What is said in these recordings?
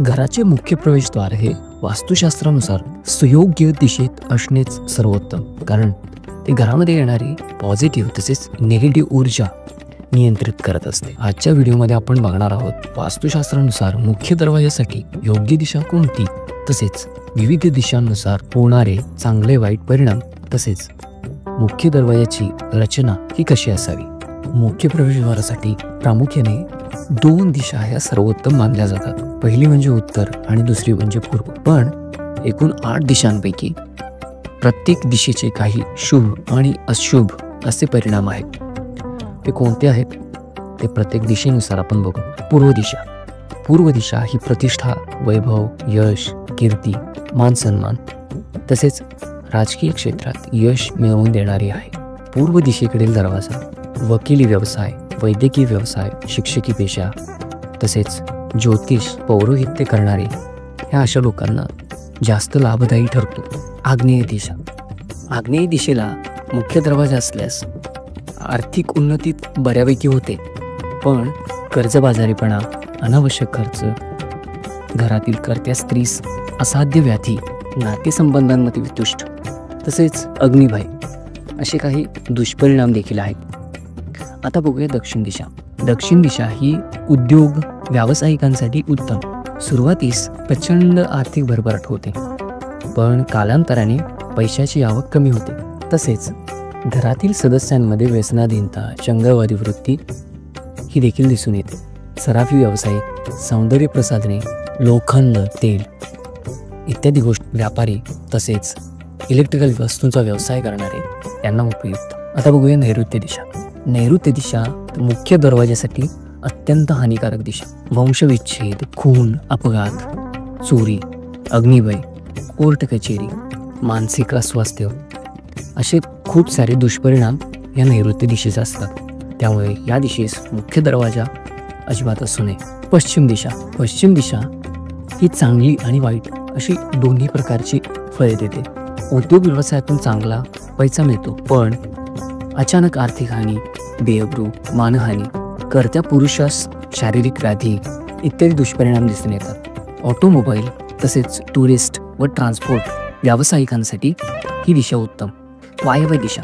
घराचे मुख्य प्रवेशद्वार हे वास्तुशास्त्रानुसार सुयोग्य दिशेत असणेच सर्वोत्तम, कारण ते घरामध्ये येणारी पॉझिटिव्ह तसेच निगेटिव्ह ऊर्जा नियंत्रित करत असते. आजच्या व्हिडिओमध्ये आपण बघणार आहोत वास्तुशास्त्रानुसार मुख्य दरवाजासाठी योग्य दिशा कोणती, तसेच विविध दिशांनुसार होणारे चांगले वाईट परिणाम, तसेच मुख्य दरवाजाची रचना ही कशी असावी. मुख्य प्रवेशद्वारासाठी प्रामुख्याने 2 दिशा ह्या सर्वोत्तम मानल्या जातात. पहिली म्हणजे उत्तर आणि दुसरी म्हणजे पूर्व. पण एकूण 8 दिशांपैकी प्रत्येक दिशेचे काही शुभ आणि अशुभ असे परिणाम आहेत. ते कोणते आहेत ते प्रत्येक दिशेनुसार आपण बघू. पूर्व दिशा. पूर्व दिशा ही प्रतिष्ठा, वैभव, यश, कीर्ती, मान सन्मान तसेच राजकीय क्षेत्रात यश मिळवून देणारी आहे. पूर्व दिशेकडील दरवाजा वकिली व्यवसाय, वैद्यकीय व्यवसाय, शिक्षकी पेशा तसेच ज्योतिष, पौरोहित्य करणारे ह्या अशा लोकांना जास्त लाभदायी ठरतो. आग्नेय दिशा. आग्नेय दिशेला मुख्य दरवाजा असल्यास आर्थिक उन्नती बऱ्यापैकी होते, पण कर्जबाजारीपणा, अनावश्यक खर्च, घरातील कर्त्या स्त्रीस असाध्य व्याधी, नातेसंबंधांमध्ये वितुष्ट तसेच अग्निभय असे काही दुष्परिणाम देखील आहेत. आता बघूया दक्षिण दिशा. दक्षिण दिशा ही उद्योग व्यावसायिकांसाठी उत्तम. सुरुवातीस प्रचंड आर्थिक भरभराट होते, पण कालांतराने पैशाची आवक कमी होते. तसेच घरातील सदस्यांमध्ये व्यसनाधीनता, चंगळवादी वृत्ती ही देखील दिसून येते. सराफी व्यावसायिक, सौंदर्य प्रसाधने, लोखंड, तेल इत्यादी गोष्टी व्यापारी तसेच इलेक्ट्रिकल वस्तूंचा व्यवसाय करणारे यांना उपयुक्त. आता बघूया नैऋत्य दिशा. नैऋत्य दिशा मुख्य दरवाजासाठी अत्यंत हानिकारक दिशा. वंशविच्छेद, खून, अपघात, चोरी, अग्निभय, कोर्ट कचेरी, मानसिक अस्वास्थ्य असे खूप सारे दुष्परिणाम या नैऋत्य दिशेचे असतात. त्यामुळे या दिशेस मुख्य दरवाजा अजिबात असू नये. पश्चिम दिशा. पश्चिम दिशा ही चांगली आणि वाईट अशी दोन्ही प्रकारची फळे देते. उद्योग व्यवसायातून चांगला पैसा मिळतो, पण अचानक आर्थिक हानी, बेअब्रू, मानहानी, कर्त्या पुरुषास शारीरिक व्याधी इत्यादी दुष्परिणाम दिसून येतात. ऑटोमोबाईल तसेच टुरिस्ट व ट्रान्सपोर्ट व्यावसायिकांसाठी ही दिशा उत्तम. वायव्य दिशा.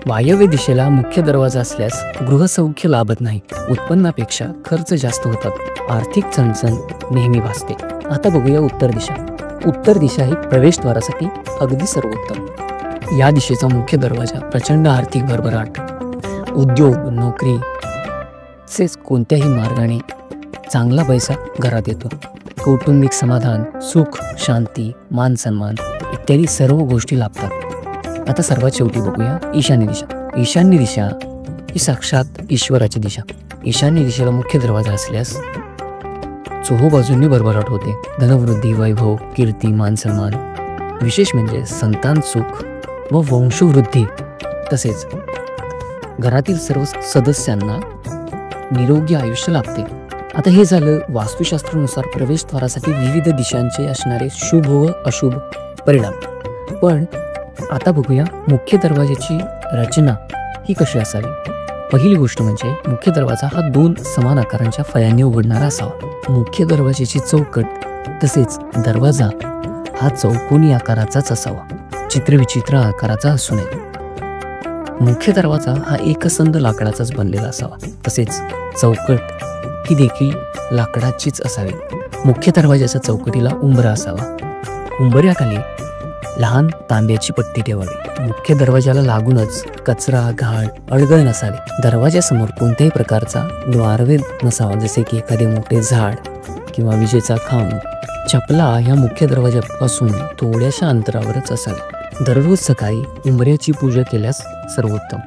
वायव्य दिशेला मुख्य दरवाजा असल्यास गृहसौख्य लाभत नाही. उत्पन्नापेक्षा खर्च जास्त होतात. आर्थिक चणचण नेहमी भासते. आता बघूया उत्तर दिशा. उत्तर दिशा ही प्रवेशद्वारासाठी अगदी सर्वोत्तम. या दिशेचा मुख्य दरवाजा प्रचंड आर्थिक भरभराट, उद्योग, नोकरी तसेच कोणत्याही मार्गाने चांगला पैसा घरात येतो. कौटुंबिक समाधान, सुख, शांती, मान सन्मान इत्यादी सर्व गोष्टी लाभतात. आता सर्वात शेवटी बघूया ईशान्य दिशा. ईशान्य दिशा ही साक्षात ईश्वराची दिशा. ईशान्य दिशेला मुख्य दरवाजा असल्यास चोहोबाजूंनी भरभराट होते. धनवृद्धी, वैभव, कीर्ती, मान सन्मान, विशेष म्हणजे संतान सुख व वंशवृद्धी तसेच घरातील सर्व सदस्यांना निरोगी आयुष्य लाभते. आता हे झालं वास्तुशास्त्रानुसार प्रवेशद्वारासाठी विविध दिशांचे असणारे शुभ व अशुभ परिणाम. पण आता बघूया मुख्य दरवाजाची रचना ही कशी असावी. पहिली गोष्ट म्हणजे मुख्य दरवाजा हा 2 समान आकारांच्या फळ्यांनी उघडणारा असावा. मुख्य दरवाजाची चौकट तसेच दरवाजा हा चौकोनी आकाराचाच असावा, चित्रविचित्र आकाराचा असू नये. मुख्य दरवाजा हा एकसंध लाकडाचाच बनलेला असावा. तसेच चौकट ही देखील लाकडाचीच असावी. मुख्य दरवाजाच्या चौकटीला उंबरा असावा. उंबऱ्याखाली लहान तांब्याची पट्टी ठेवावी. मुख्य दरवाजाला लागूनच कचरा, घाण, अडगळ नसावी. दरवाजासमोर कोणत्याही प्रकारचा द्वारवेध नसावा, जसे की एखादे मोठे झाड किंवा विजेचा खांब. चपला ह्या मुख्य दरवाजापासून थोड्याशा अंतरावरच असावी. दररोज सकाळी उंबऱ्याची पूजा केल्यास सर्वोत्तम.